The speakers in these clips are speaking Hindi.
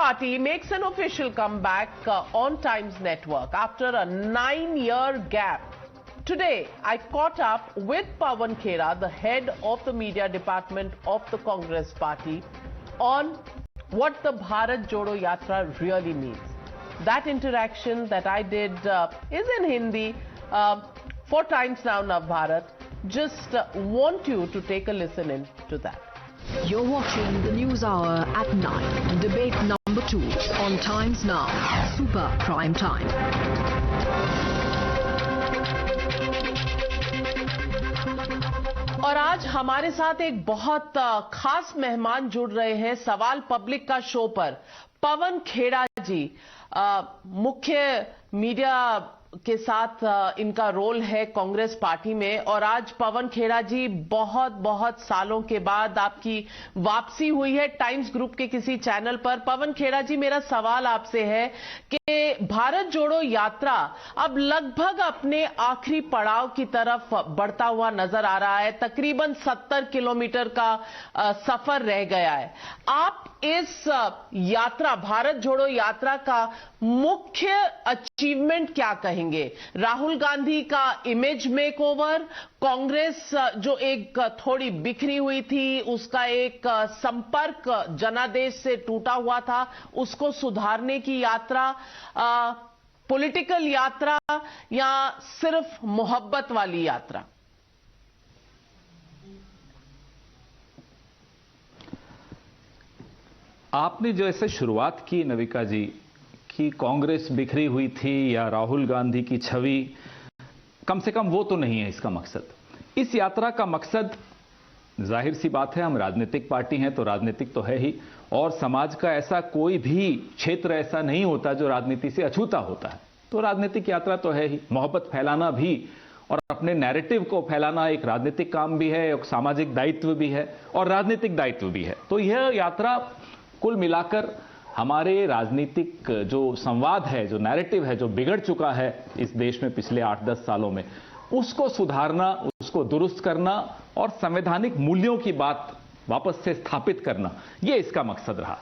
Party makes an official comeback on Times Network after a 9-year gap. Today, I caught up with Pawan Khera, the head of the media department of the Congress Party, on what the Bharat Jodo Yatra really means. That interaction that I did is in Hindi, 4 times now, Navbharat. Just want you to take a listen in to that. You're watching the News Hour at 9, debate number 2 on Times Now, Super Prime Time. और आज हमारे साथ एक बहुत खास मेहमान जुड़ रहे हैं सवाल पब्लिक का शो पर। पवन खेड़ा जी, मुख्य मीडिया के साथ इनका रोल है कांग्रेस पार्टी में, और आज पवन खेड़ा जी बहुत सालों के बाद आपकी वापसी हुई है टाइम्स ग्रुप के किसी चैनल पर। पवन खेड़ा जी, मेरा सवाल आपसे है कि भारत जोड़ो यात्रा अब लगभग अपने आखिरी पड़ाव की तरफ बढ़ता हुआ नजर आ रहा है। तकरीबन 70 किलोमीटर का सफर रह गया है। आप इस यात्रा, भारत जोड़ो यात्रा का मुख्य अचीवमेंट क्या कहेंगे? राहुल गांधी का इमेज मेकओवर, कांग्रेस जो एक थोड़ी बिखरी हुई थी, उसका एक संपर्क जनादेश से टूटा हुआ था, उसको सुधारने की यात्रा, पॉलिटिकल यात्रा, या सिर्फ मोहब्बत वाली यात्रा? आपने जो ऐसे शुरुआत की नविका जी कि कांग्रेस बिखरी हुई थी या राहुल गांधी की छवि, कम से कम वो तो नहीं है इसका मकसद। इस यात्रा का मकसद, जाहिर सी बात है, हम राजनीतिक पार्टी हैं तो राजनीतिक तो है ही, और समाज का ऐसा कोई भी क्षेत्र ऐसा नहीं होता जो राजनीति से अछूता होता है। तो राजनीतिक यात्रा तो है ही। मोहब्बत फैलाना भी और अपने नैरेटिव को फैलाना एक राजनीतिक काम भी है, एक सामाजिक दायित्व भी है और राजनीतिक दायित्व भी है। तो यह यात्रा कुल मिलाकर हमारे राजनीतिक जो संवाद है, जो नैरेटिव है, जो बिगड़ चुका है इस देश में पिछले 8-10 सालों में, उसको सुधारना, उसको दुरुस्त करना और संवैधानिक मूल्यों की बात वापस से स्थापित करना, यह इसका मकसद रहा।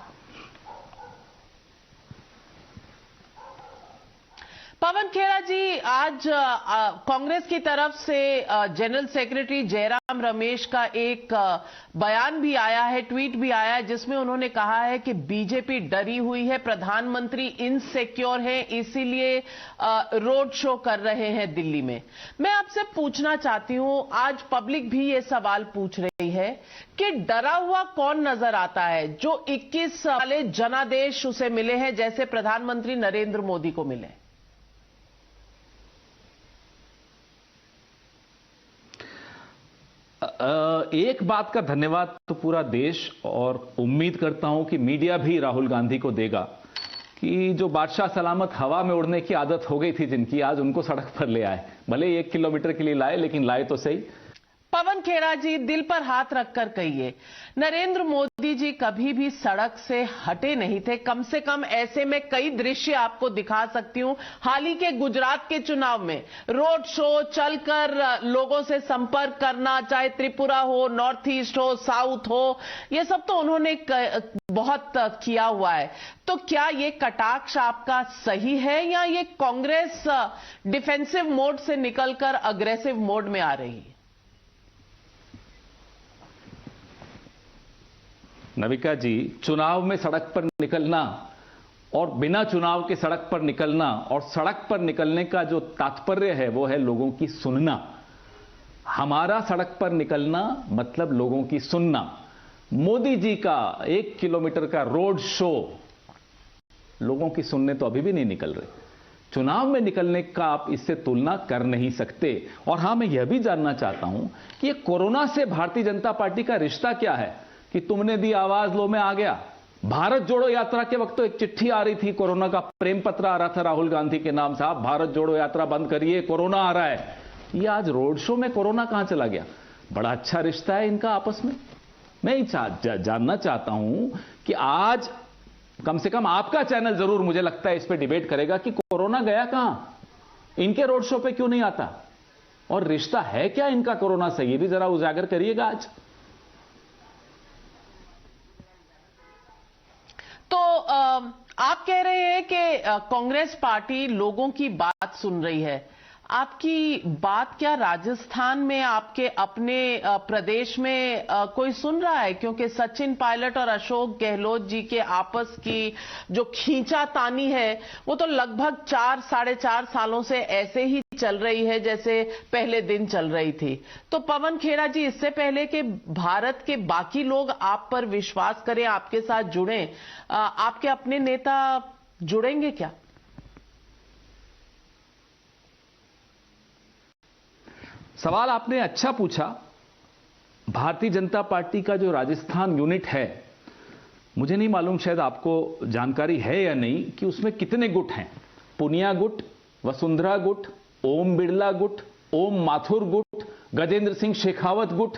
पवन खेड़ा जी, आज कांग्रेस की तरफ से जनरल सेक्रेटरी जयराम रमेश का एक बयान भी आया है, ट्वीट भी आया है, जिसमें उन्होंने कहा है कि बीजेपी डरी हुई है, प्रधानमंत्री इनसिक्योर हैं, इसीलिए रोड शो कर रहे हैं दिल्ली में। मैं आपसे पूछना चाहती हूं, आज पब्लिक भी ये सवाल पूछ रही है कि डरा हुआ कौन नजर आता है? जो 21 वाले जनादेश उसे मिले हैं जैसे प्रधानमंत्री नरेंद्र मोदी को मिले। एक बात का धन्यवाद तो पूरा देश, और उम्मीद करता हूं कि मीडिया भी राहुल गांधी को देगा कि जो बादशाह सलामत हवा में उड़ने की आदत हो गई थी जिनकी, आज उनको सड़क पर ले आए। भले 1 किलोमीटर के लिए लाए, लेकिन लाए तो सही। पवन खेड़ा जी, दिल पर हाथ रखकर कहिए, नरेंद्र मोदी जी कभी भी सड़क से हटे नहीं थे। कम से कम ऐसे में कई दृश्य आपको दिखा सकती हूं। हाल ही के गुजरात के चुनाव में रोड शो, चलकर लोगों से संपर्क करना, चाहे त्रिपुरा हो, नॉर्थ ईस्ट हो, साउथ हो, ये सब तो उन्होंने बहुत किया हुआ है। तो क्या ये कटाक्ष आपका सही है, या ये कांग्रेस डिफेंसिव मोड से निकलकर अग्रेसिव मोड में आ रही है? नविका जी, चुनाव में सड़क पर निकलना और बिना चुनाव के सड़क पर निकलना, और सड़क पर निकलने का जो तात्पर्य है वो है लोगों की सुनना। हमारा सड़क पर निकलना मतलब लोगों की सुनना। मोदी जी का 1 किलोमीटर का रोड शो, लोगों की सुनने तो अभी भी नहीं निकल रहे। चुनाव में निकलने का आप इससे तुलना कर नहीं सकते। और हां, मैं यह भी जानना चाहता हूं कि ये कोरोना से भारतीय जनता पार्टी का रिश्ता क्या है कि तुमने दी आवाज, लो मैं आ गया। भारत जोड़ो यात्रा के वक्त तो एक चिट्ठी आ रही थी, कोरोना का प्रेम पत्र आ रहा था राहुल गांधी के नाम से, आप भारत जोड़ो यात्रा बंद करिए, कोरोना आ रहा है। ये आज रोड शो में कोरोना कहां चला गया? बड़ा अच्छा रिश्ता है इनका आपस में। मैं जानना चाहता हूं कि आज कम से कम आपका चैनल जरूर, मुझे लगता है, इस पे डिबेट करेगा कि कोरोना गया कहां, इनके रोड शो पे क्यों नहीं आता, और रिश्ता है क्या इनका कोरोना से, ये भी जरा उजागर करिएगा आज। तो आप कह रहे हैं कि कांग्रेस पार्टी लोगों की बात सुन रही है। आपकी बात क्या राजस्थान में आपके अपने प्रदेश में कोई सुन रहा है? क्योंकि सचिन पायलट और अशोक गहलोत जी के आपस की जो खींचातानी है वो तो लगभग 4-4.5 सालों से ऐसे ही चल रही है जैसे पहले दिन चल रही थी। तो पवन खेड़ा जी, इससे पहले कि भारत के बाकी लोग आप पर विश्वास करें, आपके साथ जुड़ें, आपके अपने नेता जुड़ेंगे क्या? सवाल आपने अच्छा पूछा। भारतीय जनता पार्टी का जो राजस्थान यूनिट है, मुझे नहीं मालूम, शायद आपको जानकारी है या नहीं, कि उसमें कितने गुट हैं। पुनिया गुट, वसुंधरा गुट, ओम बिड़ला गुट, ओम माथुर गुट, गजेंद्र सिंह शेखावत गुट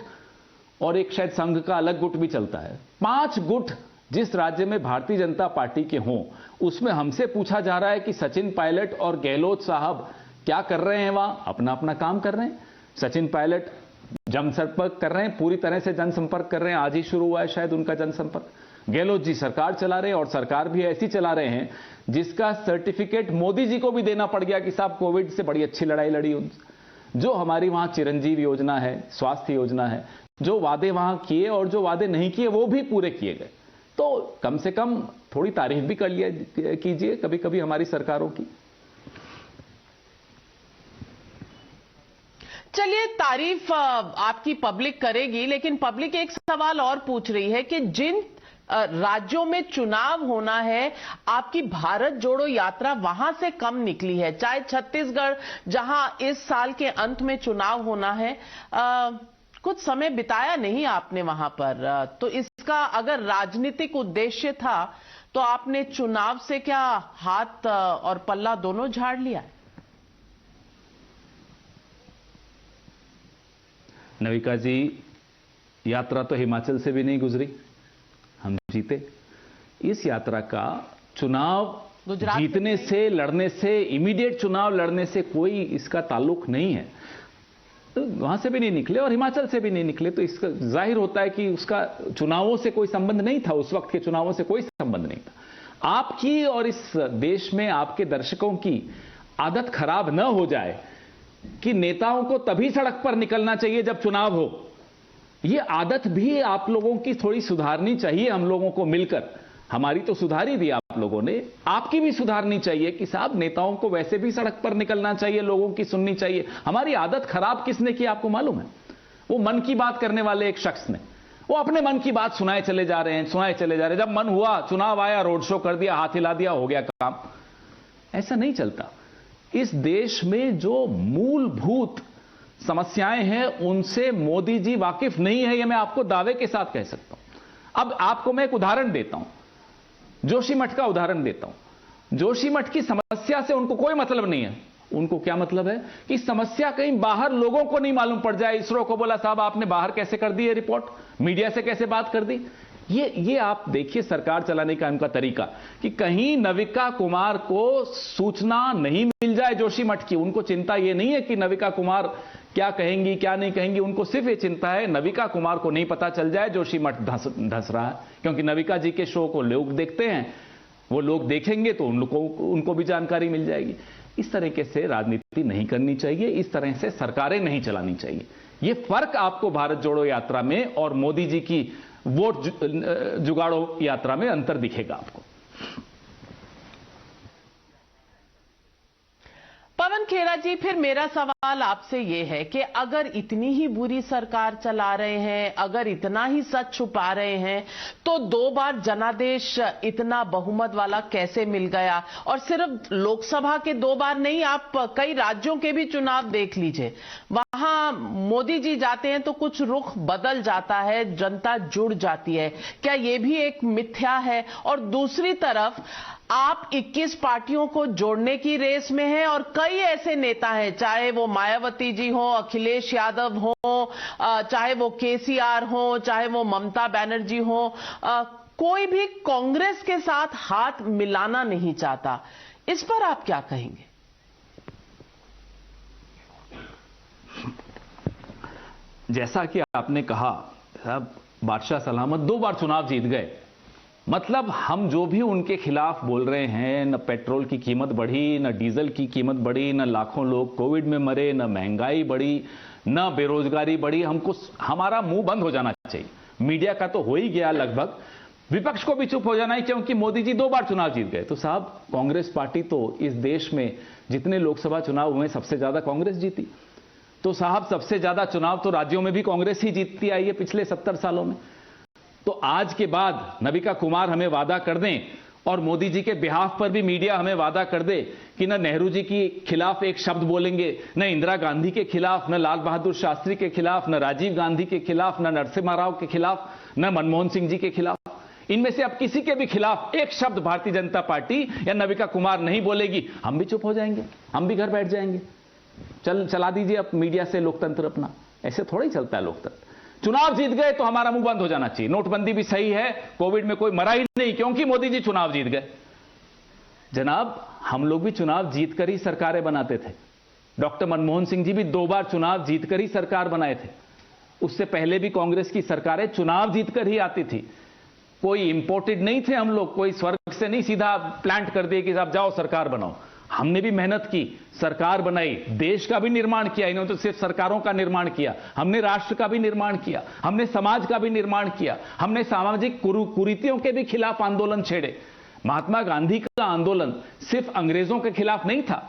और एक शायद संघ का अलग गुट भी चलता है। 5 गुट जिस राज्य में भारतीय जनता पार्टी के हों, उसमें हमसे पूछा जा रहा है कि सचिन पायलट और गहलोत साहब क्या कर रहे हैं वहां? अपना अपना काम कर रहे हैं। सचिन पायलट जनसंपर्क कर रहे हैं, पूरी तरह से जनसंपर्क कर रहे हैं। आज ही शुरू हुआ है शायद उनका जनसंपर्क। गहलोत जी सरकार चला रहे हैं और सरकार भी ऐसी चला रहे हैं जिसका सर्टिफिकेट मोदी जी को भी देना पड़ गया कि साहब कोविड से बड़ी अच्छी लड़ाई लड़ी। जो हमारी वहां चिरंजीव योजना है, स्वास्थ्य योजना है, जो वादे वहां किए और जो वादे नहीं किए वो भी पूरे किए गए। तो कम से कम थोड़ी तारीफ भी कर लिया कीजिए कभी कभी हमारी सरकारों की। चलिए, तारीफ आपकी पब्लिक करेगी, लेकिन पब्लिक एक सवाल और पूछ रही है कि जिन राज्यों में चुनाव होना है, आपकी भारत जोड़ो यात्रा वहां से कम निकली है। चाहे छत्तीसगढ़, जहां इस साल के अंत में चुनाव होना है, कुछ समय बिताया नहीं आपने वहां पर। तो इसका अगर राजनीतिक उद्देश्य था तो आपने चुनाव से क्या हाथ और पल्ला दोनों झाड़ लिया? नविका जी, यात्रा तो हिमाचल से भी नहीं गुजरी, हम जीते। इस यात्रा का चुनाव जीतने से, लड़ने से, इमीडिएट चुनाव लड़ने से कोई इसका ताल्लुक नहीं है। तो वहां से भी नहीं निकले और हिमाचल से भी नहीं निकले, तो इसका जाहिर होता है कि उसका चुनावों से कोई संबंध नहीं था। उस वक्त के चुनावों से कोई संबंध नहीं था। आपकी और इस देश में आपके दर्शकों की आदत खराब न हो जाए कि नेताओं को तभी सड़क पर निकलना चाहिए जब चुनाव हो। यह आदत भी आप लोगों की थोड़ी सुधारनी चाहिए। हम लोगों को मिलकर, हमारी तो सुधारी दी आप लोगों ने, आपकी भी सुधारनी चाहिए कि साहब नेताओं को वैसे भी सड़क पर निकलना चाहिए, लोगों की सुननी चाहिए। हमारी आदत खराब किसने की आपको मालूम है? वो मन की बात करने वाले एक शख्स ने। वो अपने मन की बात सुनाए चले जा रहे हैं, सुनाए चले जा रहे हैं। जब मन हुआ, चुनाव आया, रोड शो कर दिया, हाथ हिला दिया, हो गया काम। ऐसा नहीं चलता। इस देश में जो मूलभूत समस्याएं हैं उनसे मोदी जी वाकिफ नहीं है, यह मैं आपको दावे के साथ कह सकता हूं। अब आपको मैं एक उदाहरण देता हूं, जोशीमठ का उदाहरण देता हूं। जोशीमठ की समस्या से उनको कोई मतलब नहीं है। उनको क्या मतलब है कि समस्या कहीं बाहर लोगों को नहीं मालूम पड़ जाए। इसरो को बोला साहब आपने बाहर कैसे कर दी ये रिपोर्ट, मीडिया से कैसे बात कर दी। ये आप देखिए सरकार चलाने का इनका तरीका, कि कहीं नविका कुमार को सूचना नहीं मिल जाए जोशीमठ की। उनको चिंता ये नहीं है कि नविका कुमार क्या कहेंगी क्या नहीं कहेंगी, उनको सिर्फ ये चिंता है नविका कुमार को नहीं पता चल जाए जोशीमठ धंस रहा है। क्योंकि नविका जी के शो को लोग देखते हैं, वो लोग देखेंगे तो उनको भी जानकारी मिल जाएगी। इस तरीके से राजनीति नहीं करनी चाहिए, इस तरह से सरकारें नहीं चलानी चाहिए। ये फर्क आपको भारत जोड़ो यात्रा में और मोदी जी की वोट जुगाड़ो यात्रा में अंतर दिखेगा आपको। पवन खेड़ा जी, फिर मेरा सवाल आपसे यह है कि अगर इतनी ही बुरी सरकार चला रहे हैं, अगर इतना ही सच छुपा रहे हैं, तो 2 बार जनादेश इतना बहुमत वाला कैसे मिल गया? और सिर्फ लोकसभा के 2 बार नहीं, आप कई राज्यों के भी चुनाव देख लीजिए, वहां मोदी जी जाते हैं तो कुछ रुख बदल जाता है, जनता जुड़ जाती है। क्या यह भी एक मिथ्या है? और दूसरी तरफ आप 21 पार्टियों को जोड़ने की रेस में हैं और कई ऐसे नेता हैं, चाहे वो मायावती जी हो, अखिलेश यादव हो, चाहे वो केसीआर हो, चाहे वो ममता बनर्जी हो, कोई भी कांग्रेस के साथ हाथ मिलाना नहीं चाहता। इस पर आप क्या कहेंगे? जैसा कि आपने कहा, साहब बादशाह सलामत 2 बार चुनाव जीत गए मतलब हम जो भी उनके खिलाफ बोल रहे हैं, न पेट्रोल की कीमत बढ़ी, न डीजल की कीमत बढ़ी, न लाखों लोग कोविड में मरे, न महंगाई बढ़ी, न बेरोजगारी बढ़ी, हमको हमारा मुंह बंद हो जाना चाहिए। मीडिया का तो हो ही गया लगभग, विपक्ष को भी चुप हो जाना ही, क्योंकि मोदी जी 2 बार चुनाव जीत गए। तो साहब, कांग्रेस पार्टी तो इस देश में जितने लोकसभा चुनाव हुए सबसे ज्यादा कांग्रेस जीती। तो साहब, सबसे ज्यादा चुनाव तो राज्यों में भी कांग्रेस ही जीतती आई है पिछले 70 सालों में। तो आज के बाद नविका कुमार हमें वादा कर दें और मोदी जी के बिहाफ पर भी मीडिया हमें वादा कर दे कि न नेहरू जी के खिलाफ एक शब्द बोलेंगे, न इंदिरा गांधी के खिलाफ, न लाल बहादुर शास्त्री के खिलाफ, न राजीव गांधी के खिलाफ, न नरसिम्हा राव के खिलाफ, न मनमोहन सिंह जी के खिलाफ, इनमें से अब किसी के भी खिलाफ एक शब्द भारतीय जनता पार्टी या नविका कुमार नहीं बोलेगी, हम भी चुप हो जाएंगे, हम भी घर बैठ जाएंगे। चला दीजिए अब मीडिया से लोकतंत्र अपना। ऐसे थोड़ा ही चलता है लोकतंत्र। चुनाव जीत गए तो हमारा मुंह बंद हो जाना चाहिए। नोटबंदी भी सही है, कोविड में कोई मरा ही नहीं क्योंकि मोदी जी चुनाव जीत गए। जनाब, हम लोग भी चुनाव जीतकर ही सरकारें बनाते थे। डॉक्टर मनमोहन सिंह जी भी 2 बार चुनाव जीतकर ही सरकार बनाए थे। उससे पहले भी कांग्रेस की सरकारें चुनाव जीतकर ही आती थी। कोई इंपोर्टेड नहीं थे हम लोग, कोई स्वर्ग से नहीं सीधा प्लांट कर दिए कि आप जाओ सरकार बनाओ। हमने भी मेहनत की, सरकार बनाई, देश का भी निर्माण किया। इन्होंने तो सिर्फ सरकारों का निर्माण किया, हमने राष्ट्र का भी निर्माण किया, हमने समाज का भी निर्माण किया, हमने सामाजिक कुरीतियों के भी खिलाफ आंदोलन छेड़े। महात्मा गांधी का आंदोलन सिर्फ अंग्रेजों के खिलाफ नहीं था,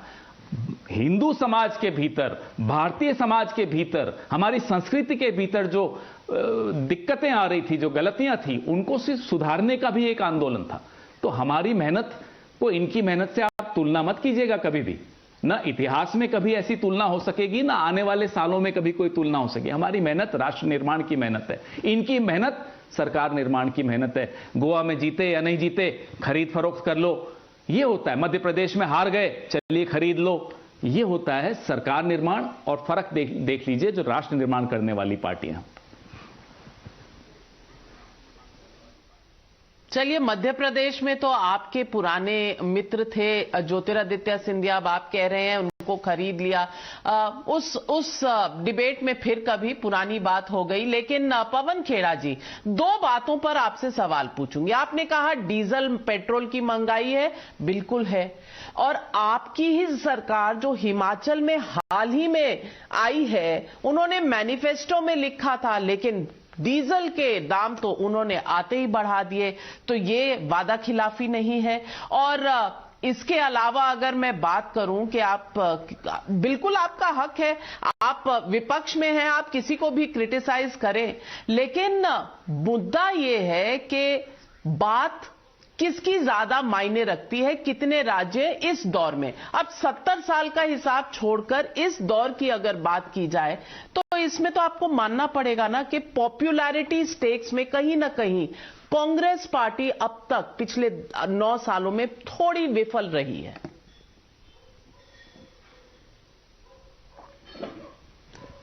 हिंदू समाज के भीतर, भारतीय समाज के भीतर, हमारी संस्कृति के भीतर जो दिक्कतें आ रही थी, जो गलतियां थी, उनको सिर्फ सुधारने का भी एक आंदोलन था। तो हमारी मेहनत को इनकी मेहनत से आप तुलना मत कीजिएगा कभी भी। ना इतिहास में कभी ऐसी तुलना हो सकेगी, ना आने वाले सालों में कभी कोई तुलना हो सकेगी। हमारी मेहनत राष्ट्र निर्माण की मेहनत है, इनकी मेहनत सरकार निर्माण की मेहनत है। गोवा में जीते या नहीं जीते, खरीद फरोख्त कर लो, ये होता है। मध्य प्रदेश में हार गए, चलिए खरीद लो, ये होता है सरकार निर्माण। और फर्क देख लीजिए जो राष्ट्र निर्माण करने वाली पार्टियां। चलिए, मध्य प्रदेश में तो आपके पुराने मित्र थे ज्योतिरादित्य सिंधिया, अब आप कह रहे हैं उनको खरीद लिया। उस डिबेट में फिर कभी पुरानी बात हो गई। लेकिन पवन खेड़ा जी, 2 बातों पर आपसे सवाल पूछूंगी। आपने कहा डीजल पेट्रोल की महंगाई है, बिल्कुल है। और आपकी ही सरकार जो हिमाचल में हाल ही में आई है, उन्होंने मैनिफेस्टो में लिखा था, लेकिन डीजल के दाम तो उन्होंने आते ही बढ़ा दिए। तो ये वादा खिलाफी नहीं है? और इसके अलावा अगर मैं बात करूं कि आप, बिल्कुल आपका हक है, आप विपक्ष में हैं, आप किसी को भी क्रिटिसाइज करें, लेकिन मुद्दा ये है कि बात किसकी ज्यादा मायने रखती है, कितने राज्य इस दौर में। अब 70 साल का हिसाब छोड़कर इस दौर की अगर बात की जाए तो इसमें तो आपको मानना पड़ेगा ना कि पॉपुलैरिटी स्टेक्स में कहीं ना कहीं कांग्रेस पार्टी अब तक पिछले 9 सालों में थोड़ी विफल रही है।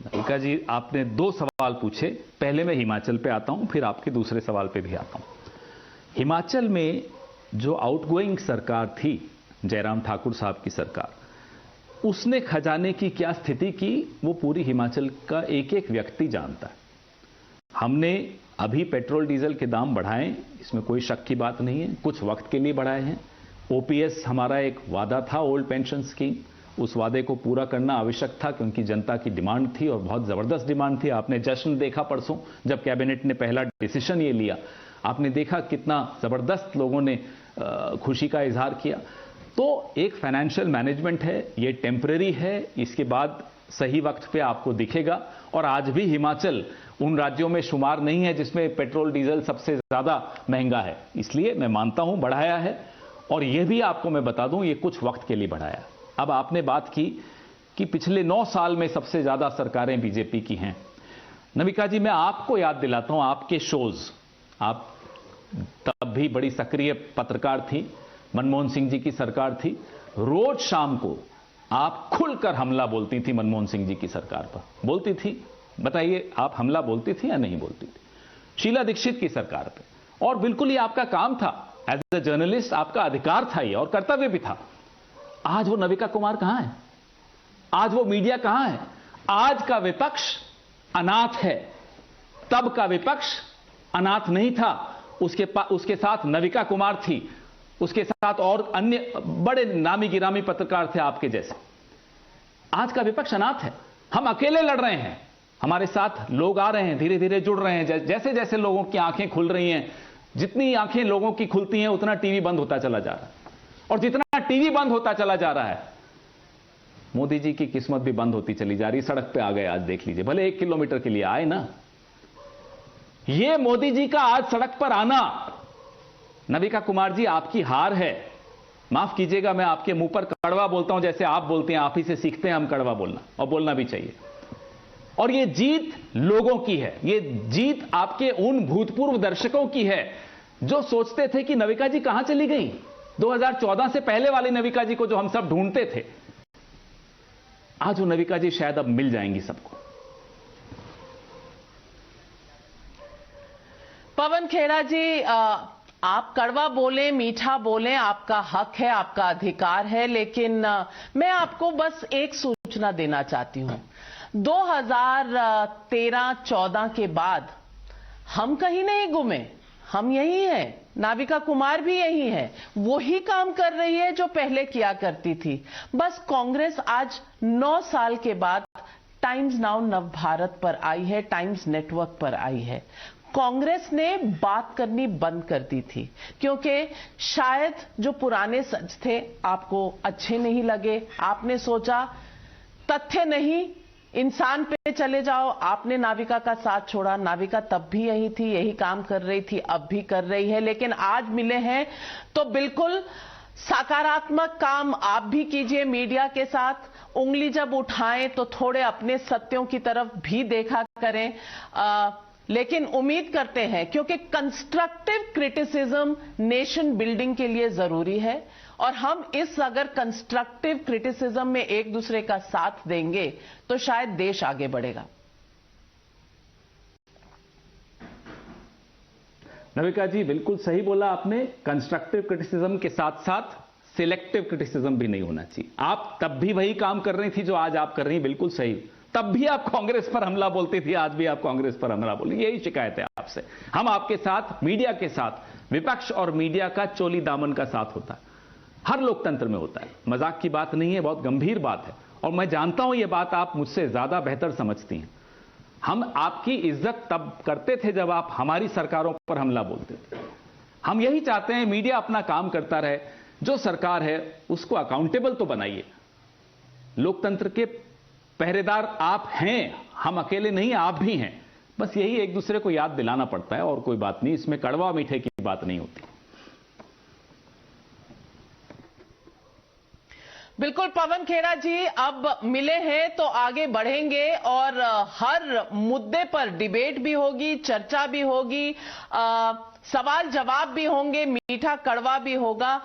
नविका जी, आपने 2 सवाल पूछे। पहले मैं हिमाचल पे आता हूं, फिर आपके दूसरे सवाल पे भी आता हूं। हिमाचल में जो आउटगोइंग सरकार थी, जयराम ठाकुर साहब की सरकार, उसने खजाने की क्या स्थिति की वो पूरी हिमाचल का एक एक व्यक्ति जानता है। हमने अभी पेट्रोल डीजल के दाम बढ़ाए, इसमें कोई शक की बात नहीं है, कुछ वक्त के लिए बढ़ाए हैं। ओपीएस हमारा एक वादा था, ओल्ड पेंशन स्कीम, उस वादे को पूरा करना आवश्यक था क्योंकि जनता की डिमांड थी और बहुत जबरदस्त डिमांड थी। आपने जश्न देखा परसों जब कैबिनेट ने पहला डिसीजन ये लिया, आपने देखा कितना जबरदस्त लोगों ने खुशी का इजहार किया। तो एक फाइनेंशियल मैनेजमेंट है, ये टेम्परेरी है, इसके बाद सही वक्त पे आपको दिखेगा। और आज भी हिमाचल उन राज्यों में शुमार नहीं है जिसमें पेट्रोल डीजल सबसे ज्यादा महंगा है, इसलिए मैं मानता हूं बढ़ाया है। और यह भी आपको मैं बता दूं, ये कुछ वक्त के लिए बढ़ाया। अब आपने बात की कि पिछले 9 साल में सबसे ज्यादा सरकारें बीजेपी की हैं। नविका जी, मैं आपको याद दिलाता हूं आपके शोज, आप तब भी बड़ी सक्रिय पत्रकार थी, मनमोहन सिंह जी की सरकार थी, रोज शाम को आप खुलकर हमला बोलती थी मनमोहन सिंह जी की सरकार पर। बोलती थी, बताइए आप हमला बोलती थी या नहीं बोलती थी? शीला दीक्षित की सरकार पे। और बिल्कुल ये आपका काम था, एज ए जर्नलिस्ट आपका अधिकार था ये और कर्तव्य भी था। आज वो नविका कुमार कहां है? आज वो मीडिया कहां है? आज का विपक्ष अनाथ है, तब का विपक्ष अनाथ नहीं था। उसके साथ नविका कुमार थी, उसके साथ और अन्य बड़े नामी गिरामी पत्रकार थे आपके जैसे। आज का विपक्ष अनाथ है, हम अकेले लड़ रहे हैं, हमारे साथ लोग आ रहे हैं, धीरे धीरे जुड़ रहे हैं। जैसे जैसे लोगों की आंखें खुल रही हैं, जितनी आंखें लोगों की खुलती हैं उतना टीवी बंद होता चला जा रहा है, और जितना टीवी बंद होता चला जा रहा है, मोदी जी की किस्मत भी बंद होती चली जा रही। सड़क पे आ गए, आज देख लीजिए, भले 1 किलोमीटर के लिए आए ना। ये मोदी जी का आज सड़क पर आना, नविका कुमार जी, आपकी हार है। माफ कीजिएगा, मैं आपके मुंह पर कड़वा बोलता हूं, जैसे आप बोलते हैं, आप ही से सीखते हैं हम कड़वा बोलना, और बोलना भी चाहिए। और ये जीत लोगों की है, ये जीत आपके उन भूतपूर्व दर्शकों की है जो सोचते थे कि नविका जी कहां चली गई। 2014 से पहले वाली नविका जी को जो हम सब ढूंढते थे, आज वो नविका जी शायद अब मिल जाएंगी सबको। पवन खेड़ा जी, आप कड़वा बोलें, मीठा बोलें, आपका हक है, आपका अधिकार है, लेकिन मैं आपको बस एक सूचना देना चाहती हूं। 2013-14 के बाद हम कहीं नहीं गुमे, हम यही हैं, नाविका कुमार भी यही है, वही काम कर रही है जो पहले किया करती थी। बस कांग्रेस आज 9 साल के बाद टाइम्स नाउ नव भारत पर आई है, टाइम्स नेटवर्क पर आई है। कांग्रेस ने बात करनी बंद कर दी थी, क्योंकि शायद जो पुराने सच थे आपको अच्छे नहीं लगे। आपने सोचा तथ्य नहीं, इंसान पे चले जाओ। आपने नाविका का साथ छोड़ा। नाविका तब भी यही थी, यही काम कर रही थी, अब भी कर रही है, लेकिन आज मिले हैं तो बिल्कुल सकारात्मक काम आप भी कीजिए मीडिया के साथ। उंगली जब उठाएं तो थोड़े अपने सत्यों की तरफ भी देखा करें। लेकिन उम्मीद करते हैं, क्योंकि कंस्ट्रक्टिव क्रिटिसिज्म नेशन बिल्डिंग के लिए जरूरी है, और हम इस अगर कंस्ट्रक्टिव क्रिटिसिज्म में एक दूसरे का साथ देंगे तो शायद देश आगे बढ़ेगा। नविका जी, बिल्कुल सही बोला आपने। कंस्ट्रक्टिव क्रिटिसिज्म के साथ साथ सिलेक्टिव क्रिटिसिज्म भी नहीं होना चाहिए। आप तब भी वही काम कर रही थी जो आज आप कर रही हैं, बिल्कुल सही। तब भी आप कांग्रेस पर हमला बोलती थी, आज भी आप कांग्रेस पर हमला बोली, यही शिकायत है आपसे। हम आपके साथ, मीडिया के साथ, विपक्ष और मीडिया का चोली दामन का साथ होता है, हर लोकतंत्र में होता है। मजाक की बात नहीं है, बहुत गंभीर बात है, और मैं जानता हूं यह बात आप मुझसे ज्यादा बेहतर समझती हैं। हम आपकी इज्जत तब करते थे जब आप हमारी सरकारों पर हमला बोलते थे। हम यही चाहते हैं, मीडिया अपना काम करता रहे, जो सरकार है उसको अकाउंटेबल तो बनाइए। लोकतंत्र के पहरेदार आप हैं, हम अकेले नहीं, आप भी हैं। बस यही एक दूसरे को याद दिलाना पड़ता है, और कोई बात नहीं। इसमें कड़वा मीठे की बात नहीं होती। बिल्कुल पवन खेड़ा जी, अब मिले हैं तो आगे बढ़ेंगे, और हर मुद्दे पर डिबेट भी होगी, चर्चा भी होगी, सवाल जवाब भी होंगे, मीठा कड़वा भी होगा।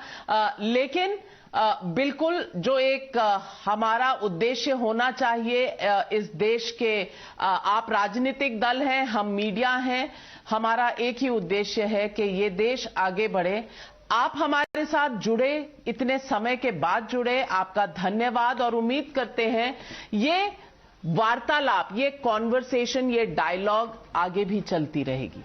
लेकिन बिल्कुल जो एक हमारा उद्देश्य होना चाहिए इस देश के, आप राजनीतिक दल हैं, हम मीडिया हैं, हमारा एक ही उद्देश्य है कि ये देश आगे बढ़े। आप हमारे साथ जुड़े, इतने समय के बाद जुड़े, आपका धन्यवाद। और उम्मीद करते हैं ये वार्तालाप, ये कॉन्वर्सेशन, ये डायलॉग आगे भी चलती रहेगी।